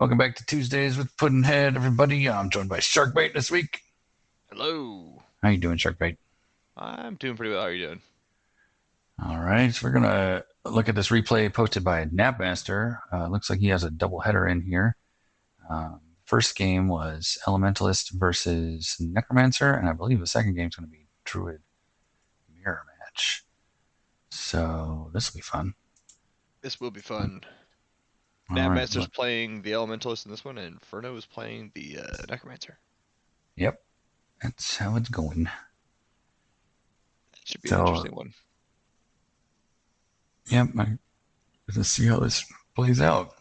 Welcome back to Tuesdays with Puddnhead, everybody. I'm joined by Sharkbait this week. Hello. How you doing, Sharkbait? I'm doing pretty well. How are you doing? All right, so we're gonna look at this replay posted by Knabbmaster. Looks like he has a double header in here. First game was Elementalist versus Necromancer, and I believe the second game is going to be Druid mirror match. So this will be fun. This will be fun. All right. Knabbmaster's playing the Elementalist in this one, and Furno is playing the Necromancer. Yep, that's how it's going. That should be an interesting one. Yep, I'm gonna see how this plays out.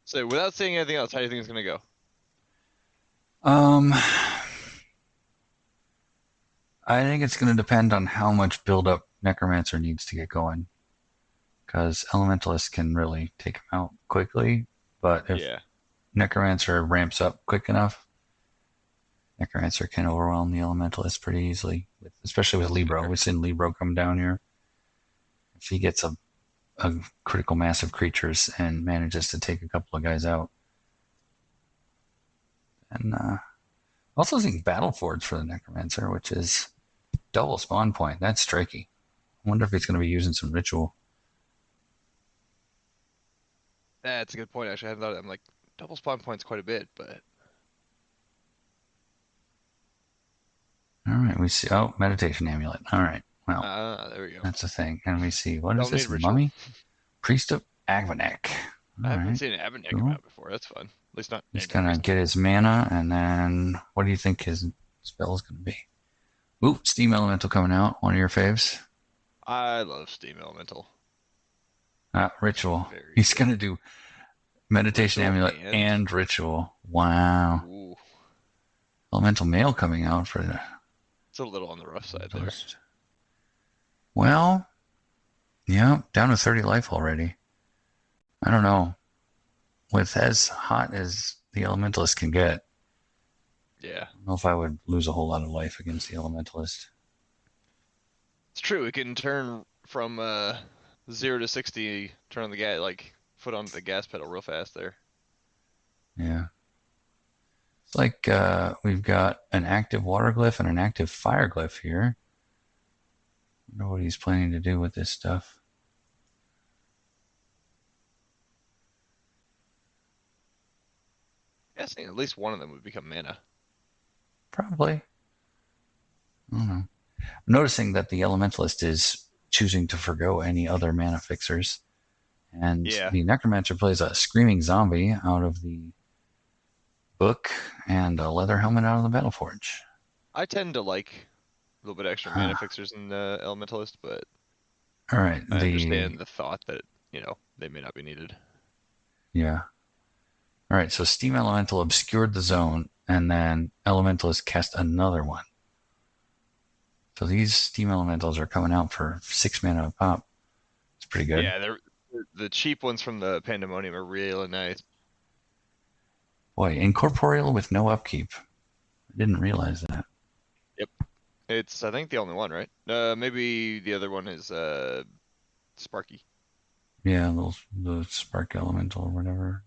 So, without saying anything else, how do you think it's going to go? I think it's going to depend on how much build-up Necromancer needs to get going. Because Elementalist can really take him out quickly, but if Necromancer ramps up quick enough, Necromancer can overwhelm the Elementalist pretty easily, especially with Libro. We've seen Libro come down here. If he gets a critical mass of creatures and manages to take a couple of guys out. And also seeing Battle Forge for the Necromancer, which is double spawn point. That's tricky. I wonder if he's going to be using some ritual. That's a good point, actually. I hadn't thought of it. I'm like, double spawn points quite a bit, but... All right, we see... Oh, Meditation Amulet. All right, well, there we go. That's a thing. And we see, what is this, Mummy? Priest of Agvanek. I haven't seen Agvanek come out before. That's fun. At least not... He's going to get his mana, and then what do you think his spell is going to be? Ooh, Steam Elemental coming out. One of your faves? I love Steam Elemental. Ritual. He's going to do Meditation Amulet and Ritual. Wow. Ooh. Elemental Mail coming out for the... It's a little on the rough side there. Well, yeah, down to 30 life already. I don't know. With as hot as the Elementalist can get, yeah, I don't know if I would lose a whole lot of life against the Elementalist. It's true. It can turn from 0 to 60, turn on the gas, like foot on the gas pedal real fast there. Yeah. It's like we've got an active water glyph and an active fire glyph here. I wonder what he's planning to do with this stuff. Guessing at least one of them would become mana. Probably. I don't know. I'm noticing that the Elementalist is choosing to forgo any other mana fixers. And the Necromancer plays a Screaming Zombie out of the book and a leather helmet out of the Battle Forge. I tend to like a little bit extra mana fixers in the Elementalist, but all right, I understand the thought that, they may not be needed. Yeah. All right, so Steam Elemental obscured the zone, and then Elementalist cast another one. So these Steam Elementals are coming out for 6 mana a pop. It's pretty good. Yeah, the cheap ones from the Pandemonium are really nice. Boy, incorporeal with no upkeep. I didn't realize that. Yep. It's, I think, the only one, right? Maybe the other one is Sparky. Yeah, the Spark Elemental or whatever.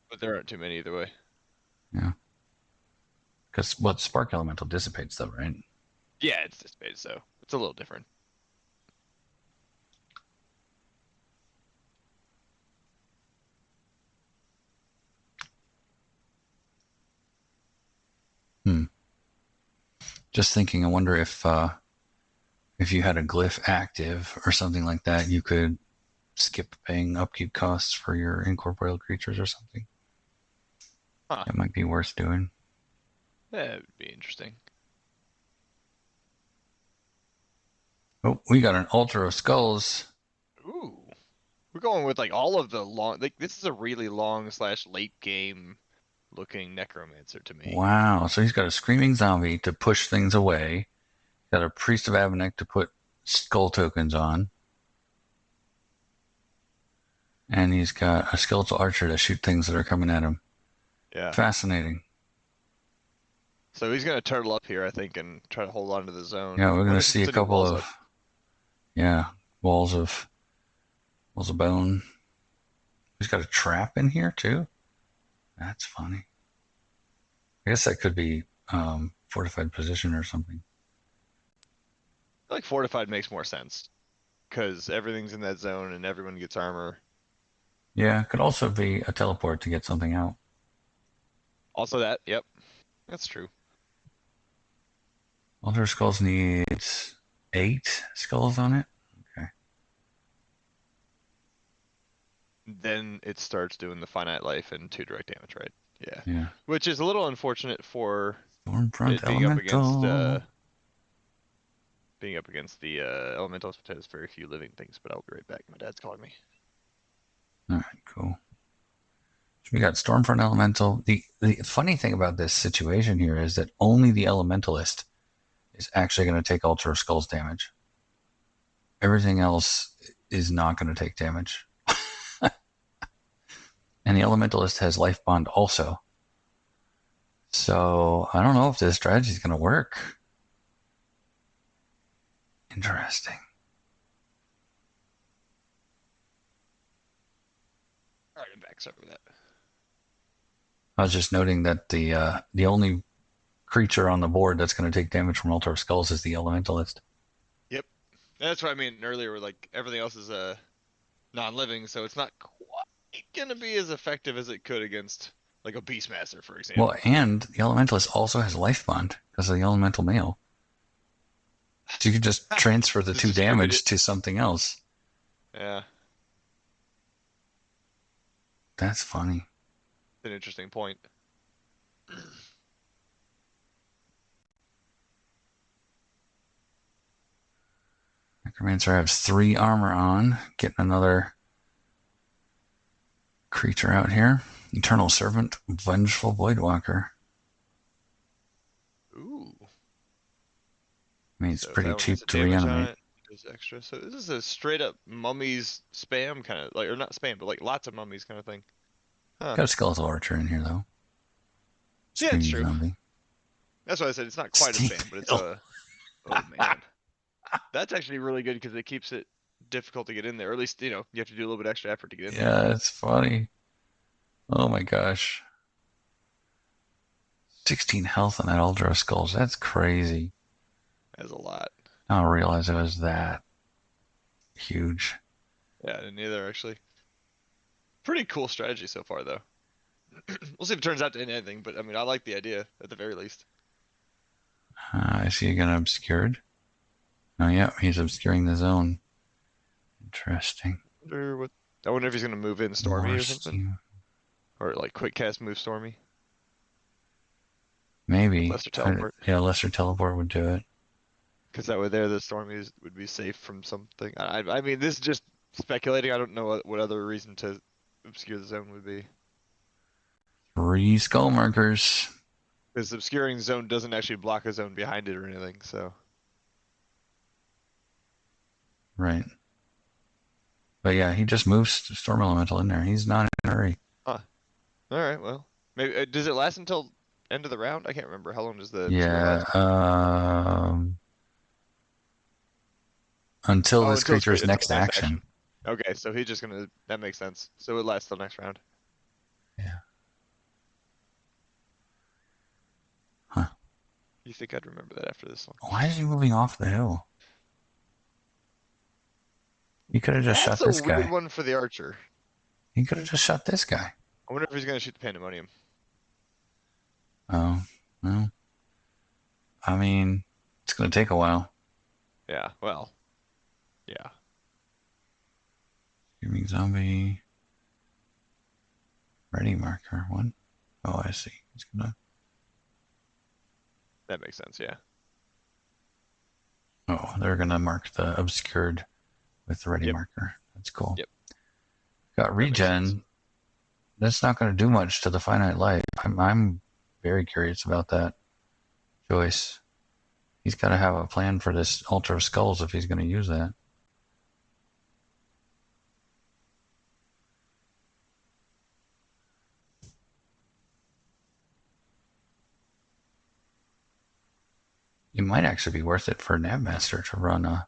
But there aren't too many either way. Yeah. Because Spark Elemental dissipates, though, right? Yeah, it's dissipated, so it's a little different. Just thinking, I wonder if you had a glyph active or something like that, you could skip paying upkeep costs for your incorporeal creatures or something. That might be worth doing. That would be interesting. Oh, we got an Altar of Skulls. Ooh. We're going with like all of the long, like this is a really long / late game looking Necromancer to me. Wow. So he's got a Screaming Zombie to push things away. Got a Priest of Agvanek to put skull tokens on. And he's got a Skeletal Archer to shoot things that are coming at him. Yeah. Fascinating. So he's going to turtle up here, I think, and try to hold on to the zone. Yeah, we're going to see a couple of... walls of bone. He's got a trap in here, too. That's funny. I guess that could be fortified position or something. I feel like fortified makes more sense because everything's in that zone and everyone gets armor. Yeah, it could also be a teleport to get something out. Also that, yep, that's true. Altar Skulls needs 8 skulls on it. Okay. Then it starts doing the finite life and 2 direct damage, right? Yeah. Yeah. Which is a little unfortunate for Stormfront it being up against Elemental. the elementals, which has very few living things. But I'll be right back. My dad's calling me. All right, cool. So we got Stormfront Elemental. The funny thing about this situation here is that only the Elementalist is actually going to take Altar of Skulls damage. Everything else is not going to take damage. And the Elementalist has Life Bond also. So I don't know if this strategy is going to work. Interesting. All right, I'm back. Sorry for that. I was just noting that the only creature on the board that's going to take damage from Altar of Skulls is the Elementalist. Yep, that's what I mean earlier. Where like everything else is non-living, so it's not quite gonna be as effective as it could against like a Beastmaster, for example. Well, and the Elementalist also has Life Bond because of the Elemental Mail. So you can just transfer the Just 2 distribute damage it. to something else. Yeah, That's funny. an interesting point. Necromancer has 3 armor on. Getting another creature out here. Eternal Servant, Vengeful Voidwalker. Ooh. I mean, it's So if pretty that one has cheap a to damage on reanimate. it, there's extra. So this is a straight up mummies spam kind of like, or not spam, but like lots of mummies kind of thing. Huh. Got a Skeletal Archer in here, though. Yeah, it's Screaming true. Zombie. That's why I said it's not quite a Steep spam, but it's Hill. a. Oh man, that's actually really good because it keeps it difficult to get in there. Or at least you have to do a little bit extra effort to get in there. Yeah, it's funny. Oh my gosh. 16 health on that Altar of Skulls. That's crazy. That's a lot. I don't realize it was that huge. Yeah, I didn't either actually. Pretty cool strategy so far though. We'll see if it turns out to anything, but I mean I like the idea at the very least. I see again obscured. Oh, yeah, he's obscuring the zone. Interesting. I wonder if he's gonna move in Stormy More or something, steam. or like quick cast move Stormy with Maybe. lesser teleport. Yeah, Lesser Teleport would do it. Because that way there the Stormies would be safe from something. I mean this is just speculating. I don't know what other reason to obscure the zone would be. 3 skull markers. Because obscuring the zone doesn't actually block a zone behind it or anything. So Right. But yeah, he just moves Storm Elemental in there. He's not in a hurry. huh. All right. Well, maybe does it last until end of the round? I can't remember. How long does the obscure Yeah. last? Until Oh, this until creature's its next next action. action. Okay, so he's just gonna. That makes sense. So it lasts till next round. Yeah. Huh. You think I'd remember that after this one? Why is he moving off the hill? He could have just That's shot a this weird guy. one for the archer. He could have just shot this guy. I wonder if he's gonna shoot the pandemonium. Oh, well. I mean, it's going to take a while. Yeah. Well. Yeah. Screaming Zombie. Ready marker. What? Oh, I see. He's going to. That makes sense. Yeah. Oh, they're going to mark the obscured with the ready Yep. marker. That's cool. Yep. Got regen. That's not going to do much to the finite life. I'm very curious about that choice. He's got to have a plan for this Altar of Skulls if he's going to use that. It might actually be worth it for Knabbmaster to run a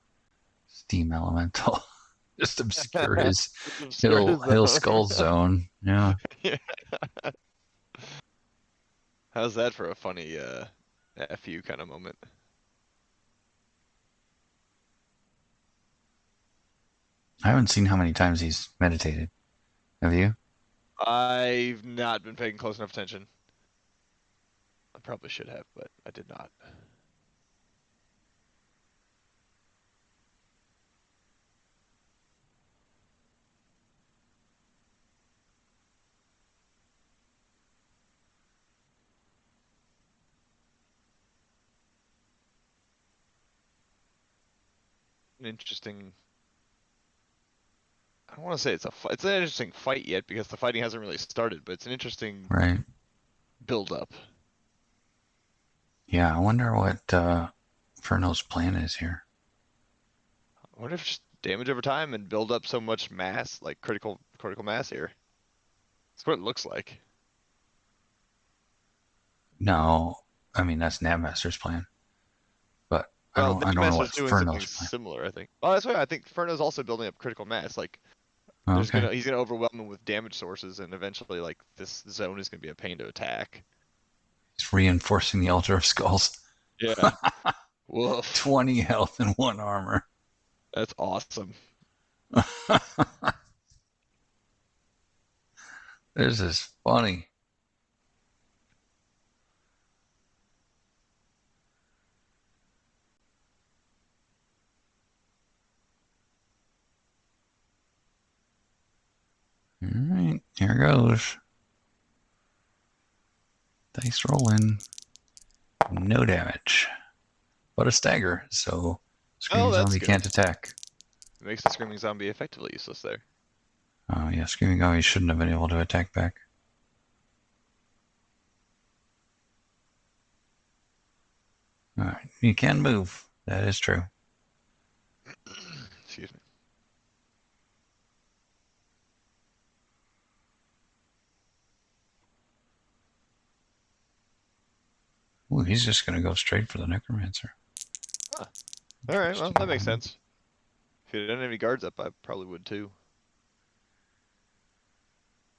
Steam Elemental. Just obscure his Obscure hill zone. skull zone. Yeah. Yeah. How's that for a funny FU kind of moment? I haven't seen how many times he's meditated. Have you? I've not been paying close enough attention. I probably should have, but I did not. An interesting. I don't want to say it's an interesting fight yet because the fighting hasn't really started, but it's an interesting Right. build up. Yeah, I wonder what Furno's plan is here. I wonder if just damage over time and build up so much mass, like critical mass here. That's what it looks like. No, I mean that's Knabbmaster's plan, but Well, I don't know Knabbmaster's what's doing something Furno's plan. similar, I think. Oh, that's why I think Furno's also building up critical mass. Like Oh, okay, he's gonna overwhelm him with damage sources, and eventually like this zone is gonna be a pain to attack. he's reinforcing the altar of skulls. Yeah. Woof. 20 health and 1 armor. That's awesome. This is funny. All right, here goes. Dice rolling. No damage, but a stagger, so Oh, Screaming that's Zombie good. can't attack. It makes the screaming zombie effectively useless there. Oh, yeah, Screaming Zombie shouldn't have been able to attack back. All right, you can move. That is true. Excuse me. Ooh, he's just going to go straight for the Necromancer. Huh. All right, well that makes sense. If you didn't have any guards up, I probably would too.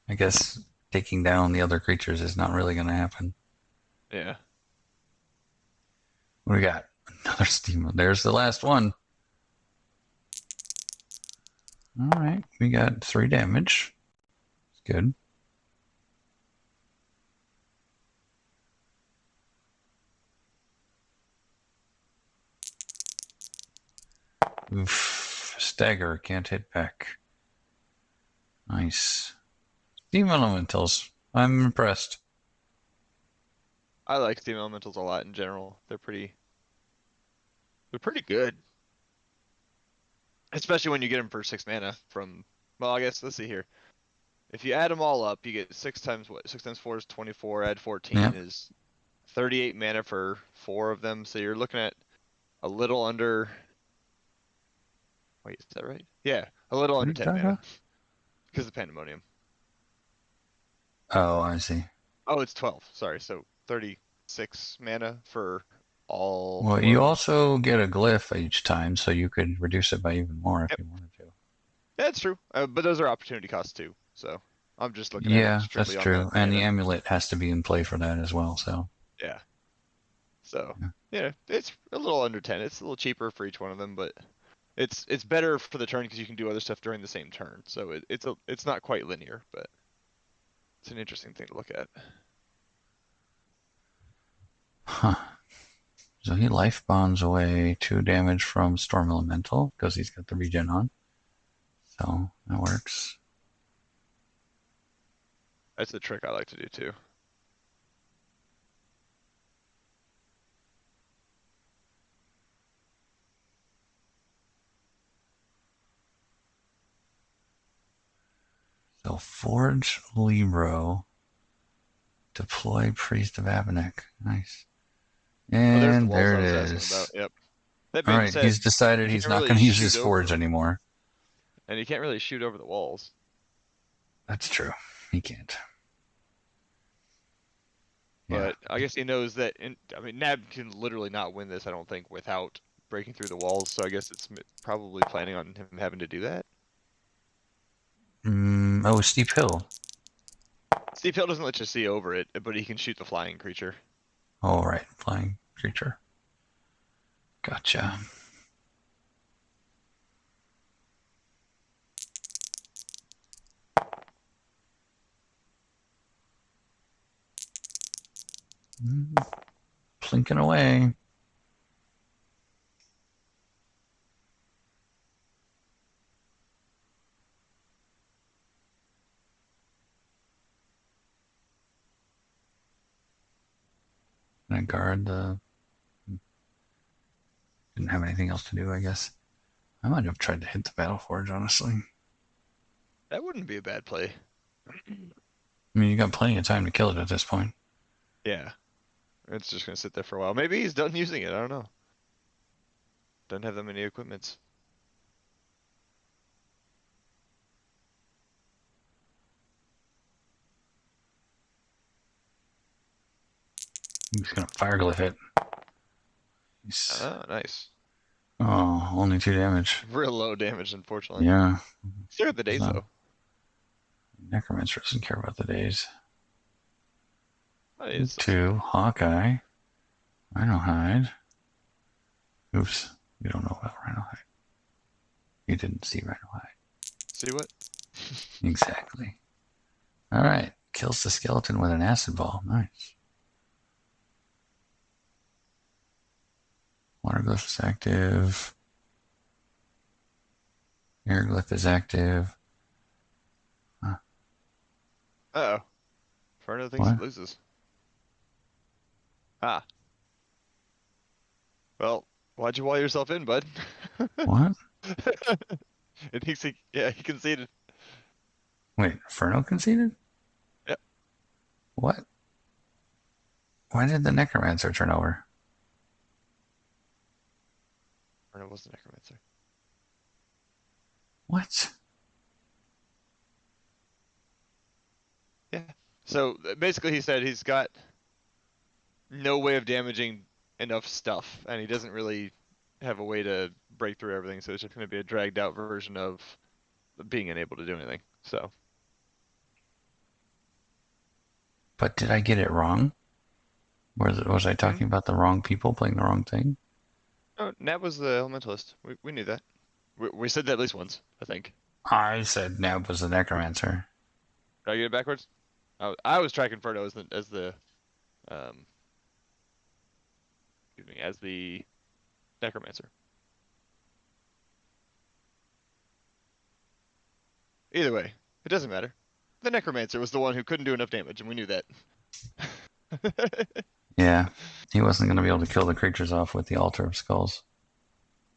I guess taking down the other creatures is not really going to happen. Yeah. What do we got? Another Steam. There's the last one. All right, we got 3 damage. It's good. Oof. Stagger, can't hit back. Nice. Steam Elementals. I'm impressed. I like steam elementals a lot in general. They're pretty good. Especially when you get them for 6 mana from, well, I guess, let's see here. If you add them all up, you get 6 times what? 6 times 4 is 24, add 14 Yep. is 38 mana for 4 of them, so you're looking at a little under, wait, is that right? Yeah, a little under 10 mana. Because of Pandemonium. Oh, I see. Oh, it's 12, sorry, so 36 mana for all Well, 4 you of them. also get a glyph each time, so you could reduce it by even more if Yep, you wanted to. that's true. But those are opportunity costs too, so I'm just looking at it Yeah, that's strictly on the true. And the mana. amulet has to be in play for that as well, so. Yeah. So, Yeah. yeah, it's a little under 10. It's a little cheaper for each one of them, but it's better for the turn because you can do other stuff during the same turn. So it's not quite linear, but it's an interesting thing to look at. Huh. So he life bonds away 2 damage from Storm Elemental because he's got the regen on. So that works. That's the trick I like to do too. So Forge Libro, deploy Priest of Abanek. Nice. Oh, there's the And walls there I it was asking about. is. Yep. That All being right, said, he's decided you he's can't not really going to use shoot his over Forge them, anymore. and you can't really shoot over the walls. That's true. He can't. Yeah. But I guess he knows that. I mean, Nab can literally not win this. I don't think without breaking through the walls. So I guess it's probably planning on him having to do that. Oh, Steep Hill. CPL doesn't let you see over it, but he can shoot the flying creature. All right, flying creature. Gotcha. Plinking away. And I guard the. Didn't have anything else to do, I guess. I might have tried to hit the Battleforge, honestly. That wouldn't be a bad play. I mean, you got plenty of time to kill it at this point. Yeah. It's just gonna sit there for a while. Maybe he's done using it. I don't know. Doesn't have that many equipments. I'm just gonna Fireglyph it. Oh, nice. Oh, only 2 damage. Real low damage, unfortunately. Yeah. Still got the days, though. Necromancer doesn't care about the days. Oh, yeah, 2, Hawkeye. Rhinohide. Oops, you don't know about Rhinohide. You didn't see Rhinohide. See what? Exactly. Alright, kills the skeleton with an acid ball. Nice. Waterglyph is active. Airglyph is active. Huh. Uh-oh. Furno thinks What? he loses. Ah. Well, why'd you wall yourself in, bud? What? It thinks he conceded. Wait, Furno conceded? Yep. What? Why did the Necromancer turn over? Furno was the Necromancer. What? Yeah. So basically he said he's got no way of damaging enough stuff, and he doesn't really have a way to break through everything, so it's just going to be a dragged out version of being unable to do anything. So. But did I get it wrong? Was I talking about the wrong people playing the wrong thing? Oh, Nab was the elementalist. We knew that. We said that at least once, I think. I said Nab was the Necromancer. Did I get it backwards? I was tracking Furno as the Necromancer. Either way, it doesn't matter. The Necromancer was the one who couldn't do enough damage, and we knew that. Yeah, he wasn't going to be able to kill the creatures off with the Altar of Skulls.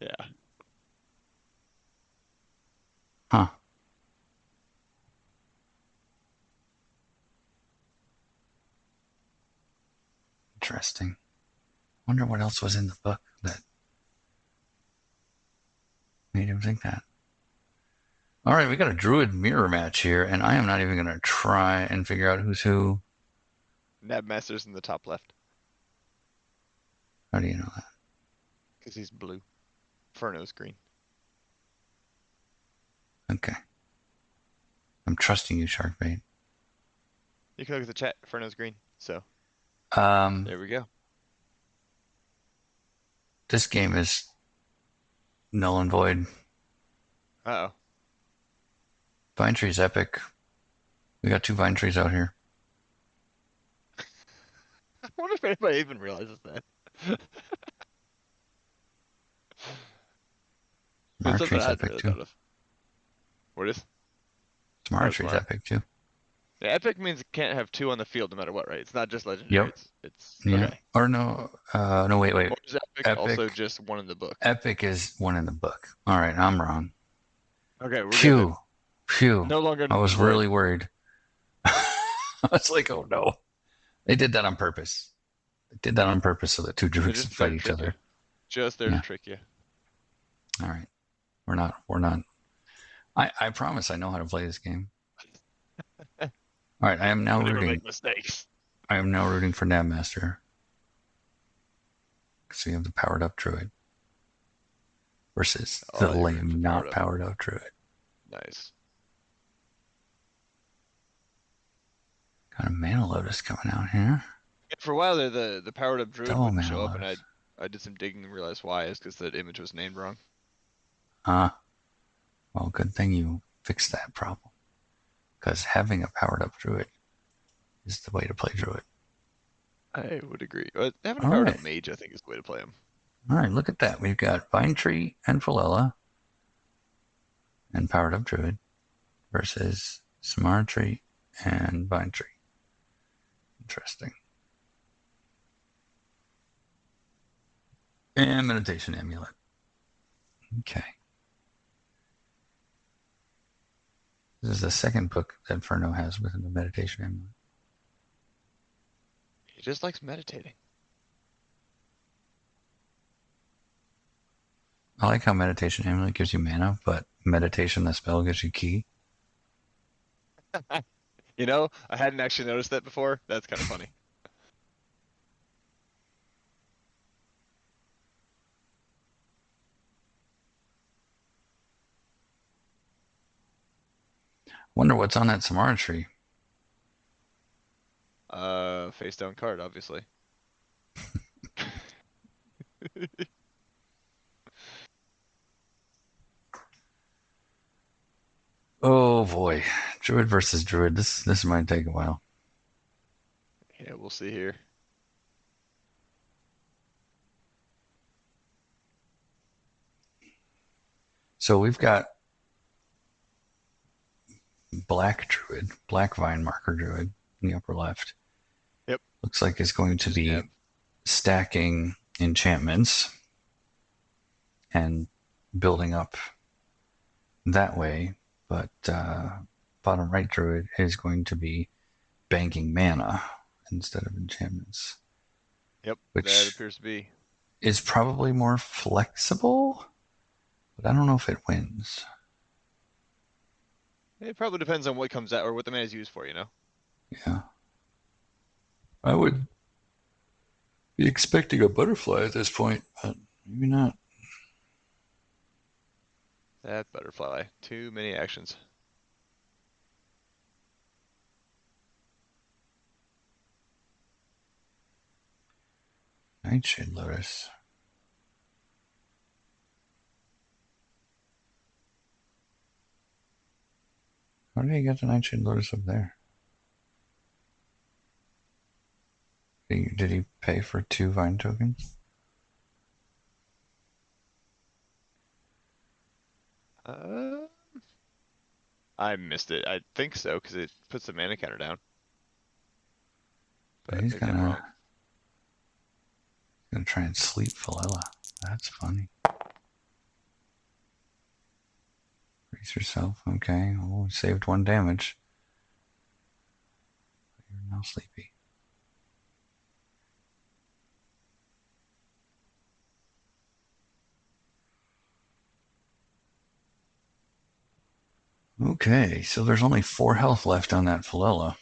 Yeah. Huh. Interesting. Wonder what else was in the book that made him think that. All right, we got a Druid mirror match here, and I am not even going to try and figure out who's who. Knabbmaster's in the top left. How do you know that? Because he's blue. Furno's green. Okay. I'm trusting you, Sharkbait. You can look at the chat. Furno's green. So. There we go. This game is null and void. Uh-oh. Vine Tree's epic. We got 2 Vine Trees out here. I wonder if anybody even realizes that. Smart Tree's epic too. What is? Smart Tree's epic too. The epic means it can't have 2 on the field no matter what, right? It's not just legendary. Yep. It's yeah. Okay. Or no, wait. Or is epic also just 1 in the book? Epic is 1 in the book. All right, I'm wrong. Okay, we're Phew. good. Phew. No longer. I was really worried. I was like, oh no. They did that on purpose. They did that on purpose so that 2 druids would fight each other. Just there to trick you. All right. We're not. I promise I know how to play this game. All right, I am now rooting. Make mistakes. I am now rooting for Knabbmaster. Because we have the powered up Druid. Versus the lame, not powered up Druid. Nice. Got a Mana Lotus coming out here. Yeah, for a while there, the powered up druid Double wouldn't Mana show up, and Lotus. I did some digging and realized why. Is because that image was named wrong. Well, good thing you fixed that problem. Because having a powered up Druid is the way to play Druid. I would agree. But having a All powered up right. mage, I think, is the way to play him. All right, look at that. We've got Vine Tree and Philella and powered up Druid versus Samara Tree and Vine Tree. Interesting. And Meditation Amulet. Okay. This is the second book that Furno has within the Meditation Amulet. He just likes meditating. I like how Meditation Amulet gives you mana, but Meditation, the spell, gives you ki. You know, I hadn't actually noticed that before. That's kind of funny. Wonder what's on that Samara tree. Face down card, obviously. Oh boy, Druid versus Druid. This might take a while. Yeah, we'll see here. So we've got Black Druid, Black Vine Marker Druid in the upper left. Yep. Looks like it's going to Just be Neb. stacking enchantments and building up that way. But bottom right Druid is going to be banking mana instead of enchantments, Yep, that which appears to be. is probably more flexible, but I don't know if it wins. It probably depends on what comes out or what the mana is used for, you know? Yeah. I would be expecting a butterfly at this point, but maybe not. That butterfly. Too many actions. Nightshade Lotus. How did he get the Nightshade Lotus up there? Did he pay for 2 Vine tokens? Uh, I missed it. I think so, because it puts the mana counter down. But But he's maybe I'm wrong. gonna try and sleep Philella. That's funny. Brace yourself. Okay. Oh, saved 1 damage. You're now sleepy. Okay, so there's only 4 health left on that Philella.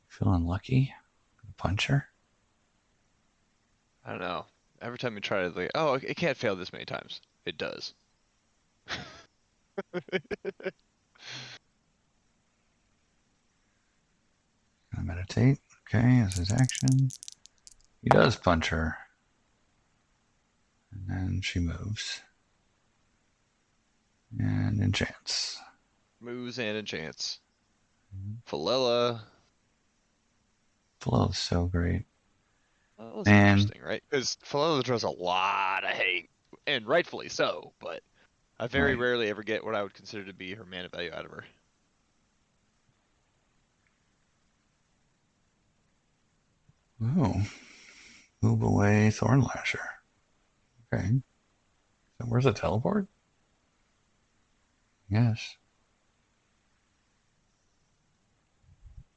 Feeling lucky? Punch her? I don't know. Every time you try to, like, oh, it can't fail this many times. It does. Gonna meditate. Okay, as his action. He does punch her. And then she moves. And enchants. Moves and enchants. Philella. Philella's so great. Philella's And interesting, right? Because Philella draws a lot of hate, and rightfully so, but I very right. rarely ever get what I would consider to be her mana value out of her. Oh. Move away Thornlasher. Okay. So where's the teleport? Yes.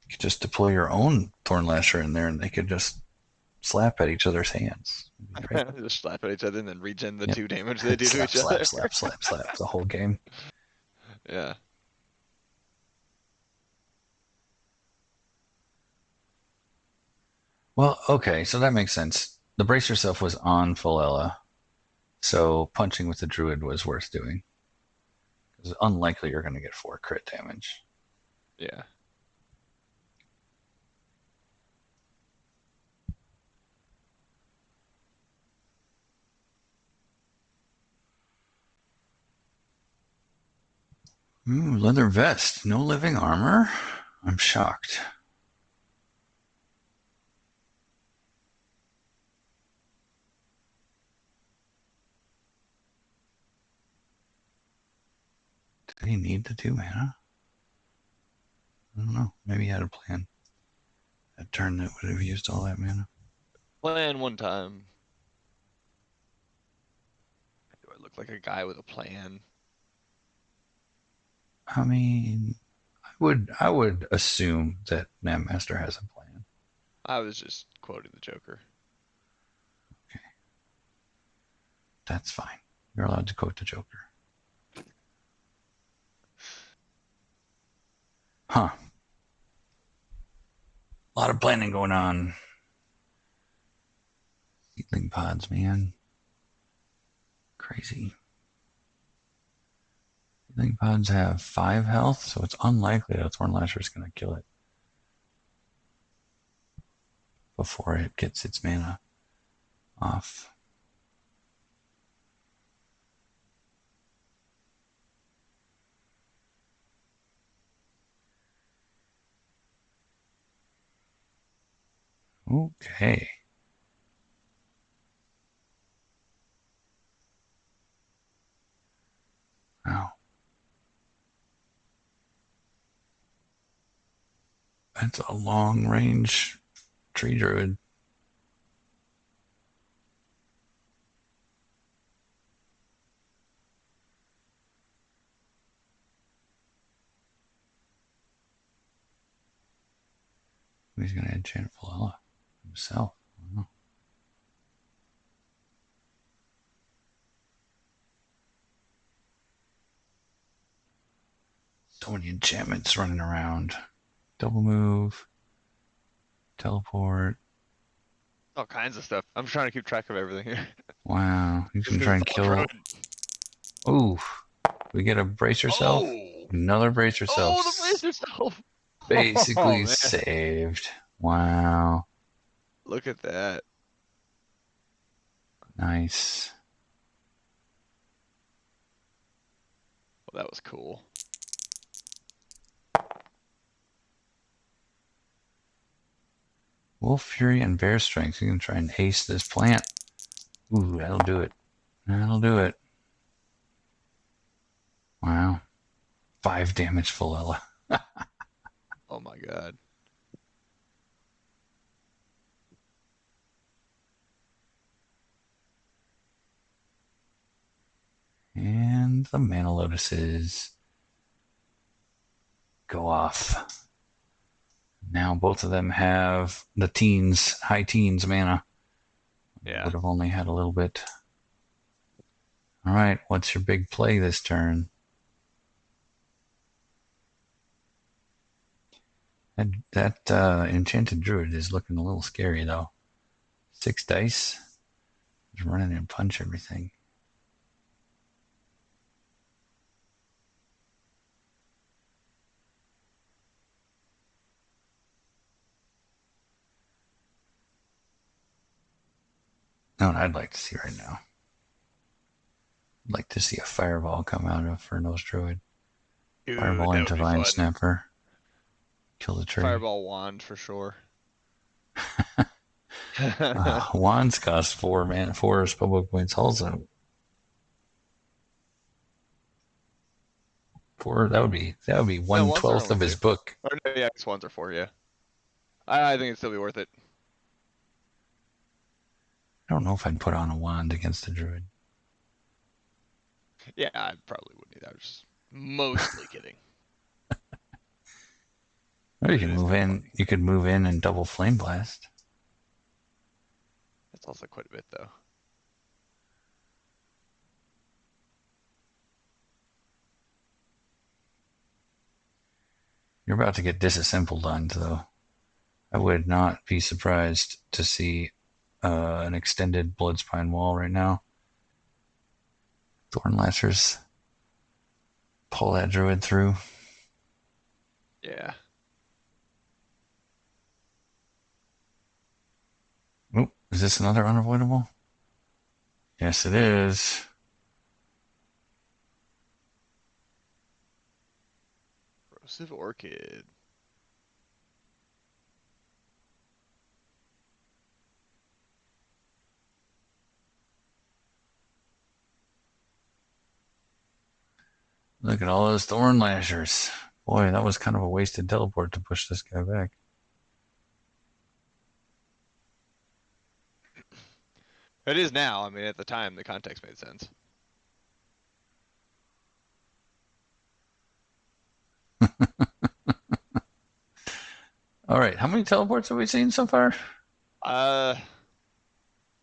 You could just deploy your own Thornlasher in there and they could just slap at each other's hands. Great. Just slap at each other and then regen the Yep. 2 damage they do to Slap, each other. slap, slap, slap, slap the whole game. Yeah. Well, okay, so that makes sense. The brace yourself was on Philella, so punching with the druid was worth doing. It's unlikely you're going to get 4 crit damage. Yeah. Ooh, leather vest. No living armor. I'm shocked. Did he need the 2 mana? I don't know. Maybe he had a plan. A turn that would have used all that mana. Plan one time. Do I look like a guy with a plan? I mean, I would assume that Knabbmaster has a plan. I was just quoting the Joker. Okay, that's fine. You're allowed to quote the Joker. Huh. A lot of planning going on. Seedling pods, man. Crazy. Seedling pods have 5 health, so it's unlikely that Thornlasher is going to kill it before it gets its mana off. Okay. Wow. That's a long range tree druid. He's going to enchant Philella himself. Wow. So many enchantments running around. Double move, teleport. All kinds of stuff. I'm trying to keep track of everything here. Wow. He's Just going to because try it's and all Druid. kill. Ooh. We get a brace yourself. Oh! Another brace yourself. Oh, the brace yourself! Oh, Basically man. saved. Wow. Look at that. Nice. Well, that was cool. Wolf Fury and Bear Strength. You can try and ace this plant. Ooh, that'll do it. That'll do it. Wow. 5 damage Philella. Oh my god. And the Mana Lotuses go off. Now both of them have the teens, high teens mana. Yeah. Would have only had a little bit. All right, what's your big play this turn? That enchanted druid is looking a little scary though. 6 dice. Just run in and punch everything. Know what I'd like to see right now? I'd like to see a fireball come out of Furno's druid. Dude, Fireball that into would be Vine fun. Snapper. Kill the tree. Fireball wand for sure. Wands cost 4 mana, 4 spellbook points also. 4, that would be No, one wands are twelfth only of his 2. book. Or no, yeah, wands are 4, yeah. I think it'd still be worth it. I don't know if I'd put on a wand against the druid. Yeah, I probably wouldn't either. I was just mostly kidding. Or you But it can is move kind of in. funny. You could move in and double flame blast. That's also quite a bit, though. You're about to get disassembled on, though. I would not be surprised to see an extended Bloodspine wall right now. Thornlashers pull that druid through. Yeah. Oop, is this another unavoidable? Yes, it is. Explosive Orchid. Look at all those thorn lashers. Boy, that was kind of a wasted teleport to push this guy back. It is now. I mean, at the time, the context made sense. All right, how many teleports have we seen so far? Uh,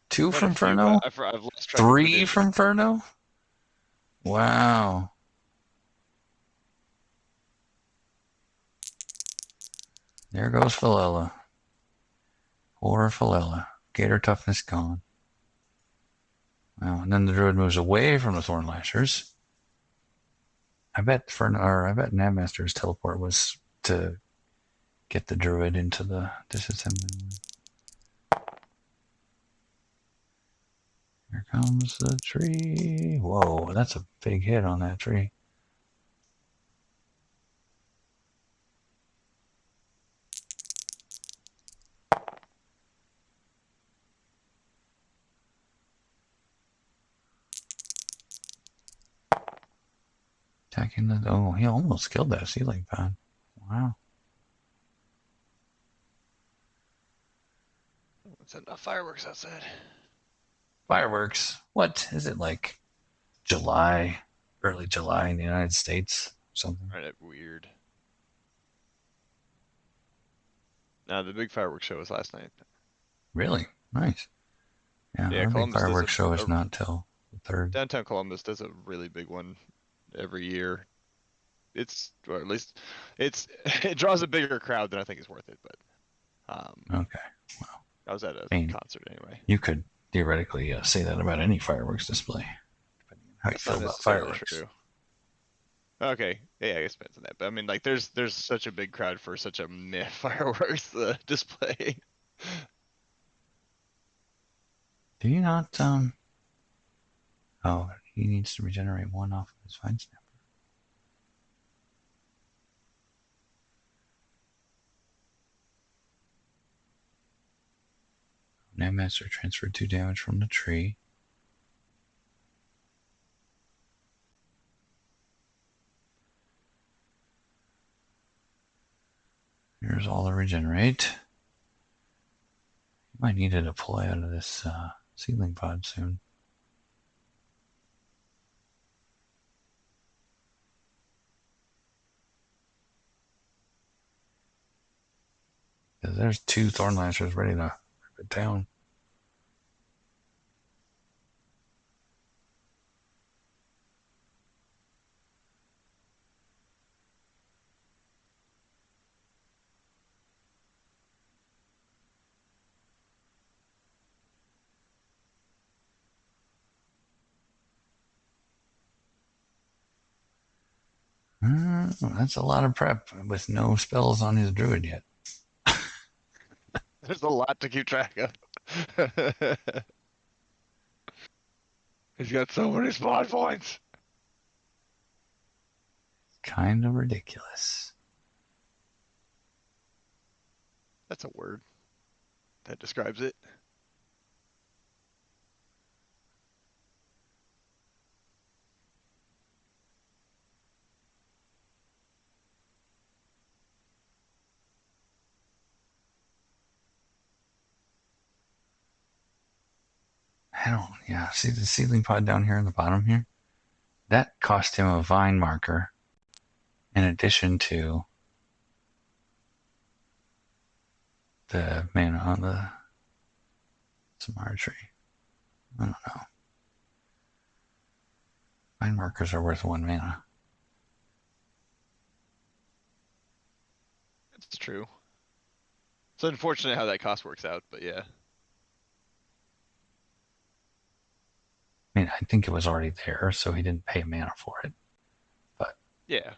Two quite a from few, but Furno? I've lost track of who Three did from Furno? Wow. There goes Philella. Poor Philella. Gator toughness gone. Wow, and then the Druid moves away from the Thorn Lashers. I bet Knabbmaster's teleport was to get the Druid into the disassembly. Here comes the tree. Whoa, that's a big hit on that tree. Attacking the. Oh, he almost killed that ceiling pod. Wow. It's enough fireworks outside. Fireworks. What is it like? July, early July in the United States, something. Right, weird. Now the big fireworks show was last night. Really nice. Yeah, Yeah, our big Columbus does fireworks show is not till the third. downtown Columbus does a really big one every year. It's, or at least it's it draws a bigger crowd than I think is worth it. But Okay. Well, I was at a I mean, concert anyway. you could theoretically say that about any fireworks display, depending on how you That's feel not about necessarily fireworks. true. Okay, yeah, I guess it depends on that. But I mean, like, there's such a big crowd for such a meh fireworks display. Do you not? Oh, he needs to regenerate one off of his Vine Snapper. Knabbmaster transferred 2 damage from the tree. Here's all the regenerate. Might need to deploy out of this ceiling pod soon. Because there's 2 Thorn Lashers ready to rip it down. That's a lot of prep with no spells on his Druid yet. There's a lot to keep track of. He's got so many spawn points. Kind of ridiculous. That's a word that describes it. Yeah, see the ceiling pod down here in the bottom here? That cost him a vine marker in addition to the mana on the Samara tree. I don't know. Vine markers are worth 1 mana. It's true. It's unfortunate how that cost works out, but yeah. I mean, I think it was already there, so he didn't pay mana for it. But yeah.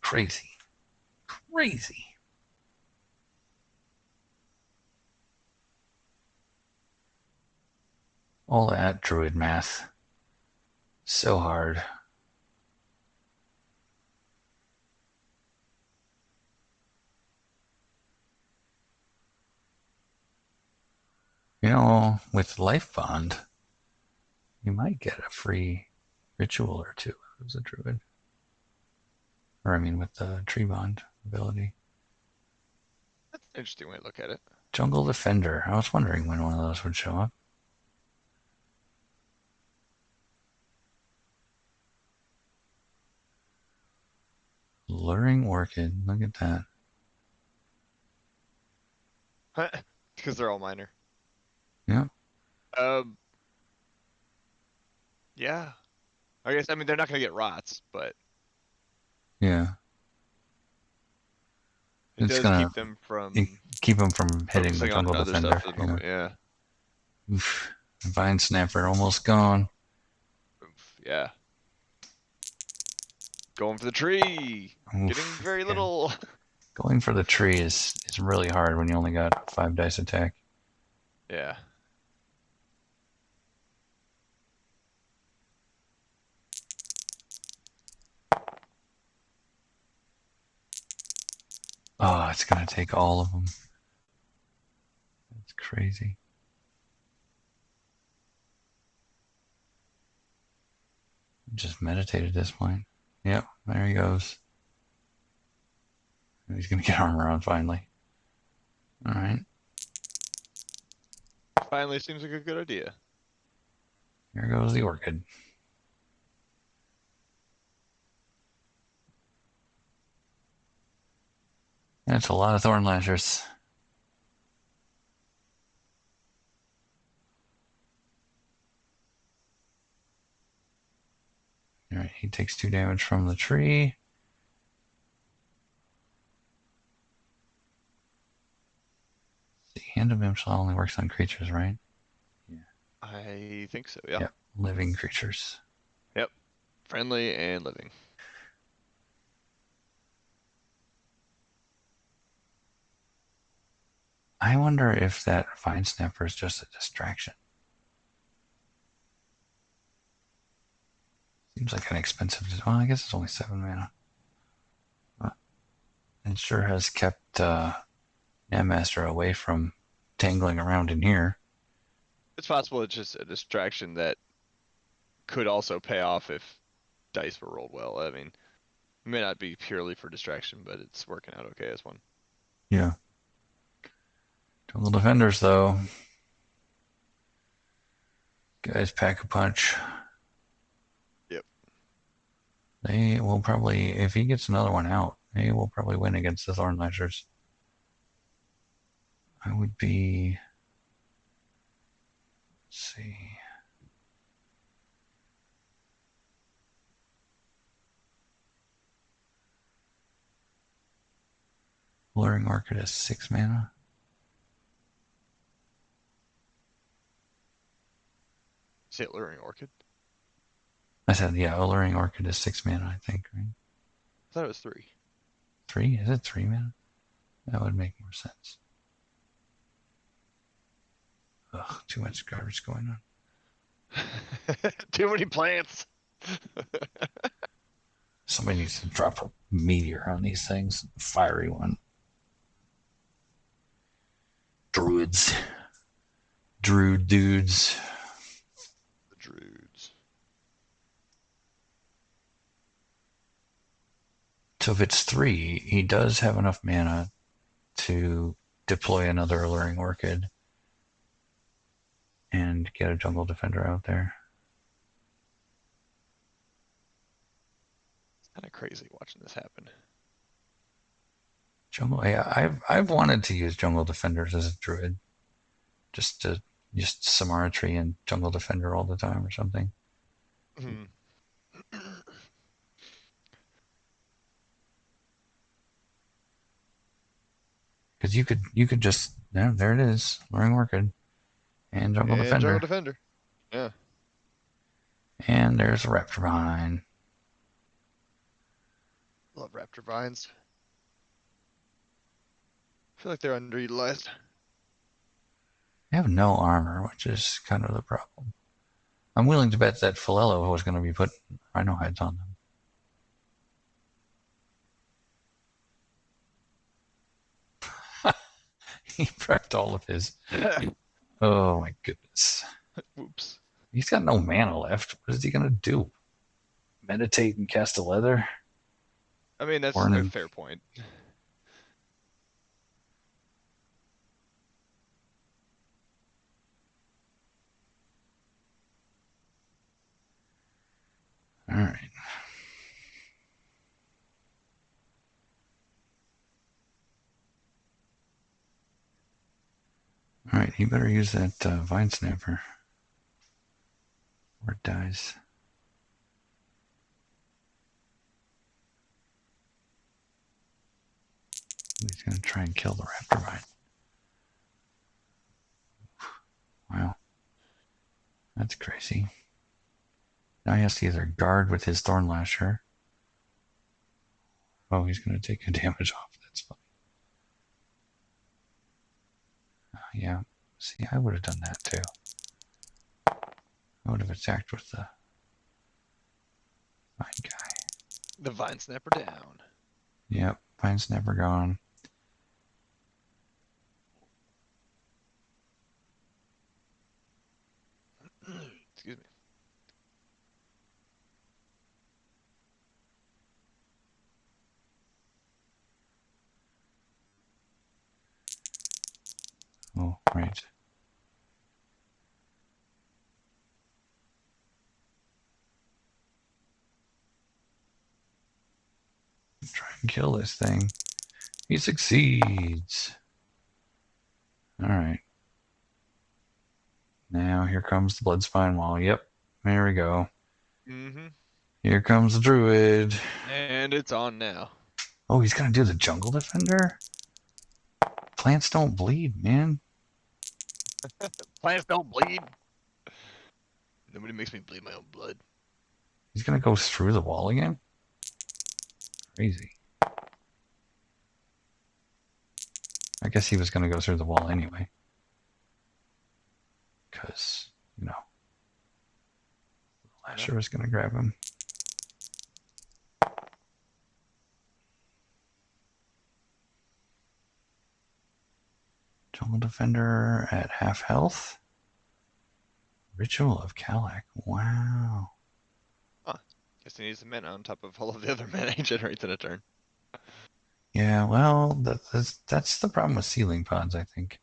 crazy. crazy. All that druid math. So hard. You know, with Life Bond, you might get a free ritual or two if it was a druid. Or, I mean, with the Tree Bond ability. That's an interesting way to look at it. Jungle Defender. I was wondering when one of those would show up. Luring Orchid. Look at that. Because they're all minor. Yeah. Um. Yeah. I guess. I mean, they're not gonna get rots, but Yeah. it It's does gonna keep them from keep them from hitting the focusing on Jungle other stuff Defender. for the Yeah. moment. Yeah. Oof. Vine Snapper almost gone. Oof, yeah. Going for the tree. Getting Oof. very Yeah. little. Going for the tree is really hard when you only got 5 dice attack. Yeah. Oh, it's gonna take all of them. That's crazy. Just meditate at this point. Yep, there he goes. He's gonna get armor on finally. All right. Finally seems like a good idea. Here goes the Orchid. That's a lot of Thorn Lashers. All right, he takes 2 damage from the tree. The Hand of Imshal only works on creatures, right? Yeah. I think so, yeah. Yep, living creatures. Yep. Friendly and living. I wonder if that Vine Snapper is just a distraction. Seems like an expensive. Well, I guess it's only 7 mana. But it sure has kept Knabbmaster away from tangling around in here. It's possible it's just a distraction that could also pay off if dice were rolled well. I mean, it may not be purely for distraction, but it's working out okay as one. Yeah. Jungle Defenders, though. Guys, pack a punch. Yep. They will probably, if he gets another one out, they will probably win against the Thorn Lashers. I would be. Let's see. Luring Orchid is 6 mana. Say Alluring Orchid? I said, yeah, Alluring Orchid is 6 mana, I think, right? I thought it was 3. 3? Is it 3 mana? That would make more sense. Ugh, too much garbage going on. Too many plants. Somebody needs to drop a meteor on these things. A fiery one. Druids. Druid dudes. The Druids. So if it's 3, he does have enough mana to deploy another Alluring Orchid and get a Jungle Defender out there. It's kind of crazy watching this happen. Jungle, yeah, I've wanted to use Jungle Defenders as a Druid, just to just Samara Tree and Jungle Defender all the time or something. Mm-hmm. Because you could just, yeah, there it is, Luring Orchid and Jungle And Jungle Defender, Defender. Yeah. and there's a Raptor Vine. Love Raptor Vines. feel like they're underutilized. They have no armor, which is kind of the problem. I'm willing to bet that Philello was going to be putting rhino hides on them. He prepped all of his. Oh my goodness. Whoops. He's got no mana left. What is he going to do? Meditate and cast a leather? I mean, that's Or a an, fair point. all right. All right, he better use that vine snapper or it dies. He's going to try and kill the raptor vine. Wow, that's crazy. Now he has to either guard with his thorn lasher. Oh, he's going to take a damage off. That's funny. Yeah, see, I would have done that too. I would have attacked with the vine guy. The vine snapper down. Yep, vine's never gone. Excuse me. Oh, right. Try and kill this thing. He succeeds. All right. Now here comes the blood spine wall. Yep, there we go. Mm-hmm. Here comes the druid. And it's on now. Oh, he's gonna do the jungle defender? Plants don't bleed, man. Plants don't bleed. Nobody makes me bleed my own blood. He's gonna go through the wall again? Crazy. I guess he was gonna go through the wall anyway. Because, you know, Lasher was gonna grab him. Jungle defender at half health. Ritual of Kalak. Wow. Huh. Guess he needs the mana on top of all of the other mana he generates in a turn. Yeah, well, that's the problem with ceiling pods, I think.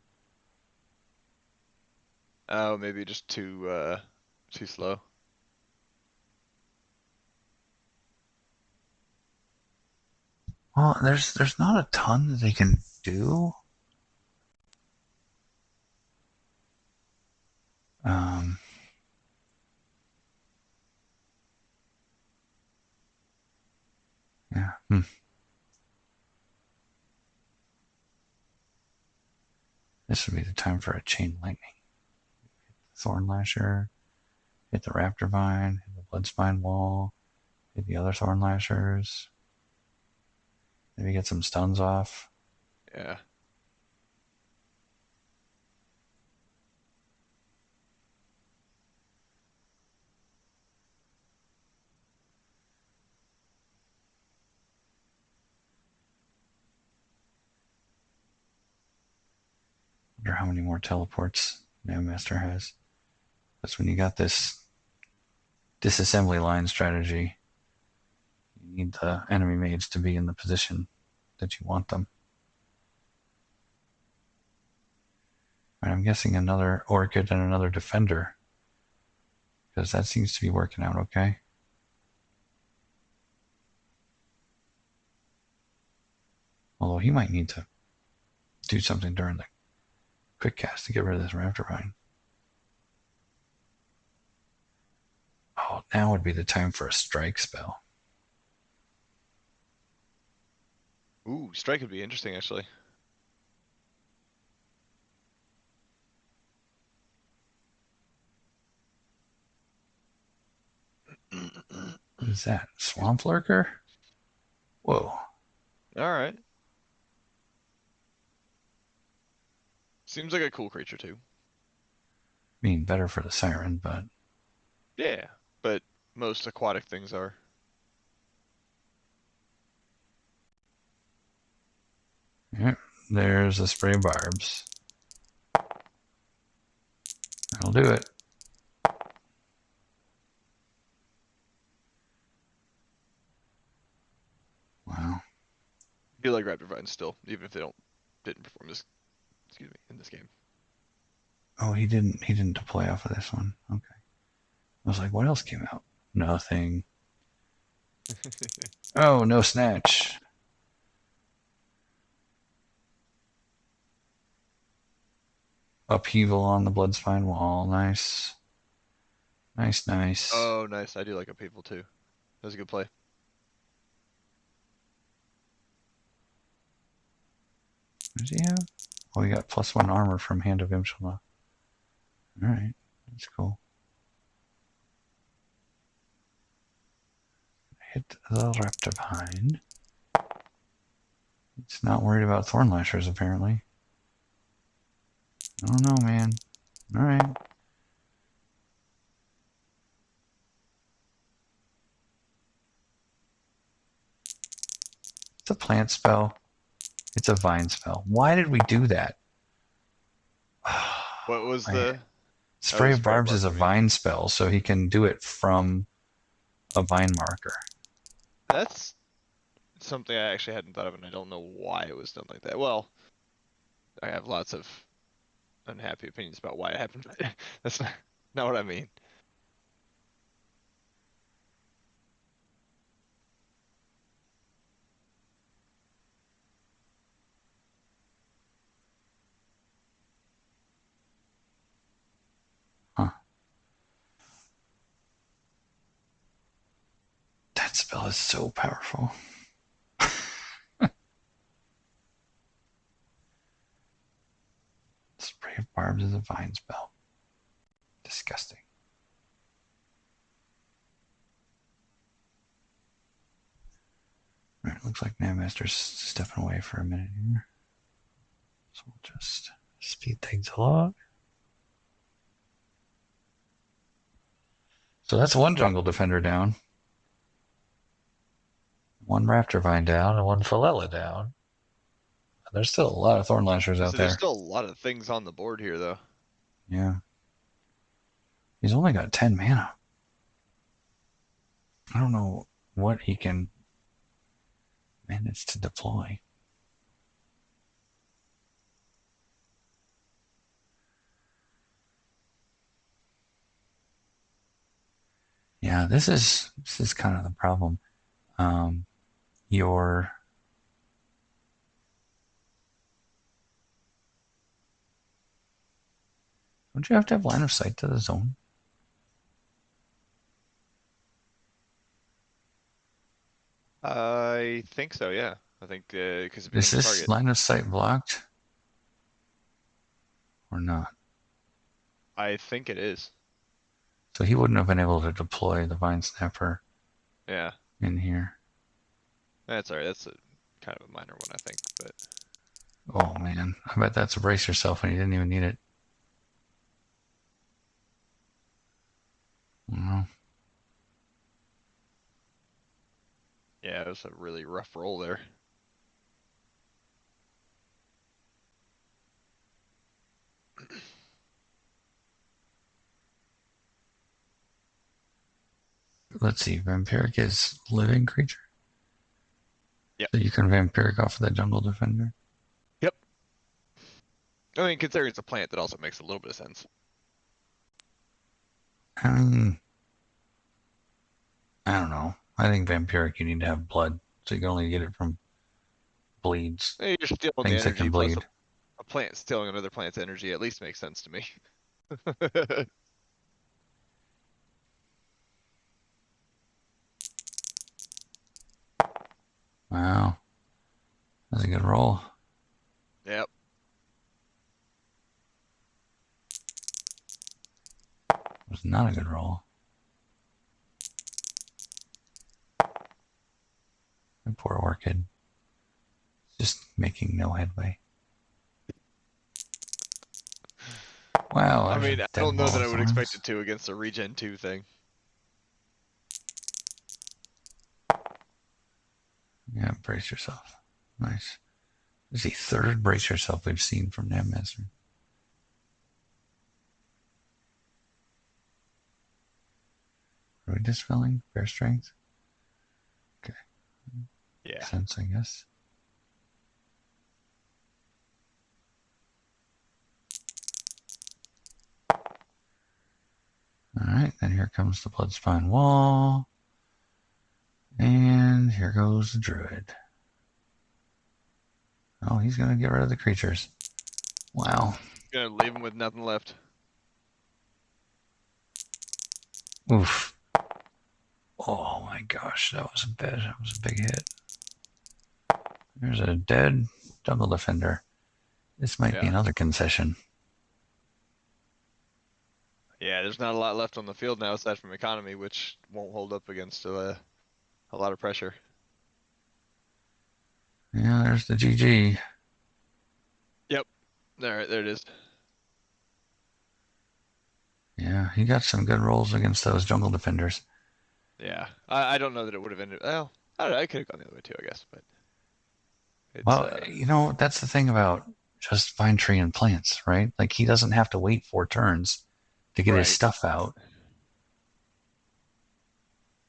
Oh, maybe just too slow. Well, there's not a ton that they can do. Um, yeah. This would be the time for a chain lightning. Thorn lasher, hit the raptor vine, hit the blood spine wall, hit the other thorn lashers. Maybe get some stuns off. Yeah. Wonder how many more teleports Knabbmaster has. That's when you got this disassembly line strategy. You need the enemy mage to be in the position that you want them. And I'm guessing another orchid and another defender, because that seems to be working out okay. Although he might need to do something during the quick cast to get rid of this raptor vine. Oh, now would be the time for a strike spell. Ooh, strike would be interesting actually. What is that? Swamp lurker? Whoa. All right. Seems like a cool creature too. I mean, better for the siren, but Yeah, but most aquatic things are. yeah, there's a spray of barbs. That'll do it. Wow. I do like Raptor Vines still, even if they didn't perform this. Excuse me, in this game. Oh, he didn't deploy off of this one. Okay. I was like, what else came out? Nothing. Oh, no snatch. Upheaval on the Bloodspine wall. Nice. Nice, nice. Oh, nice. I do like Upheaval too. That was a good play. What does he have? Oh, he got +1 armor from Hand of Imshala. Alright. That's cool. Hit the Reptivine. It's not worried about Thorn Lashers, apparently. I don't know, man. Alright. It's a plant spell. It's a vine spell. Why did we do that? What was I, the? Oh, Spray the of Spray of Barbs is Barbs, a you mean? vine spell, so he can do it from a vine marker. That's something I actually hadn't thought of, and I don't know why it was done like that. Well, I have lots of unhappy opinions about why it happened. That's not what I mean. Huh. That spell is so powerful. Spray of Barbs is a vine spell. Disgusting. Alright, looks like Knabbmaster's stepping away for a minute here. So we'll just speed things along. So that's one jungle defender down. One Raptor Vine down and one Philella down. There's still a lot of Thorn Lashers out So there's there. still a lot of things on the board here, though. Yeah. He's only got 10 mana. I don't know what he can manage to deploy. Yeah, this is kind of the problem. Um, your don't you have to have line of sight to the zone? I think so, yeah. I think because it Is becomes a this target. line of sight blocked or not? I think it is. So he wouldn't have been able to deploy the Vine Snapper Yeah, in here. that's alright. That's a kind of a minor one, I think. But Oh man, I bet that's a brace yourself and he didn't even need it. Well, yeah, it was a really rough roll there. let's see. Vampiric is living creature. Yep. So you can Vampiric off of that Jungle Defender. Yep. I mean, considering it's a plant, that also makes a little bit of sense. I mean, I don't know. I think Vampiric you need to have blood. So you can only get it from bleeds. Hey, you're stealing the Things that energy, can plus bleed. a plant stealing another plant's energy at least makes sense to me. Wow. That's a good roll. Yep. It was not a good roll. And poor Orchid. Just making no headway. Wow, I there's a mean, I dead don't know wall that of I would expect thorns. it to against a regen 2 thing. Yeah, brace yourself. Nice. This is the third brace yourself we've seen from Knabbmaster. Are we dispelling? Bear strength? Okay. Yeah. Makes sense, I guess. Alright, then here comes the Bloodspine Wall. And here goes the Druid. Oh, he's going to get rid of the creatures. Wow. Gonna leave him with nothing left. Oof. Oh my gosh, that was a big hit. There's a dead jungle defender. This might be Yeah. another concession. Yeah, there's not a lot left on the field now aside from economy, which won't hold up against a lot of pressure. Yeah, there's the GG. Yep. There it is. Yeah, he got some good rolls against those jungle defenders. Yeah. I don't know that it would have ended. Well, I don't know. I could have gone the other way too, I guess, but it's Well, that's the thing about just vine tree and plants, right? Like he doesn't have to wait 4 turns to get his right. stuff out.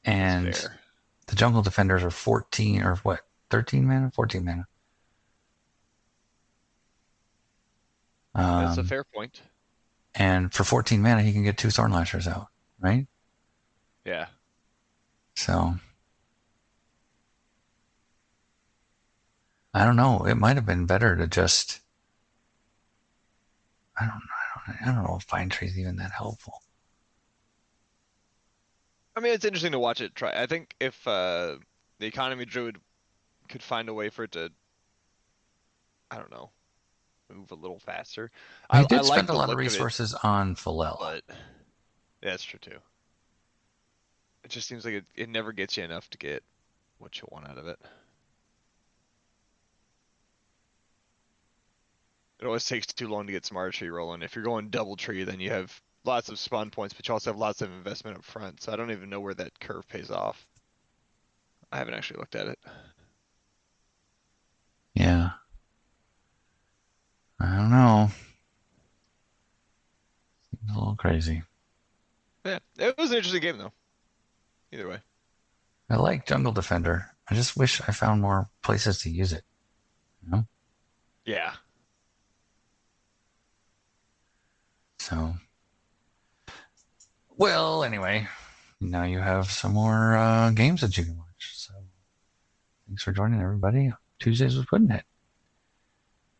That's And fair. the jungle defenders are 14 or what? 13 mana? 14 mana. That's a Um, fair point. and for 14 mana, he can get 2 Thorn Lashers out, right? Yeah. So I don't know. It might have been better to just. I don't know if vine tree is even that helpful. I mean, it's interesting to watch it try. I think if the economy druid could find a way for it to, I don't know, move a little faster. Well, he I did like spend a the lot of look of it, resources on Philel. but yeah, that's true too. It just seems like it never gets you enough to get what you want out of it. It always takes too long to get some archery rolling. If you're going double tree, then you have lots of spawn points, but you also have lots of investment up front. So I don't even know where that curve pays off. I haven't actually looked at it. Yeah, I don't know. Seems a little crazy. Yeah, it was an interesting game though. Either way. I like Jungle Defender. I just wish I found more places to use it. You know? Yeah. So, well, anyway, now you have some more games that you can watch. So, thanks for joining everybody. Tuesdays with Puddnhead.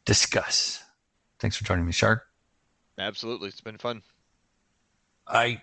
Discuss. Thanks for joining me, Shark. Absolutely. It's been fun. I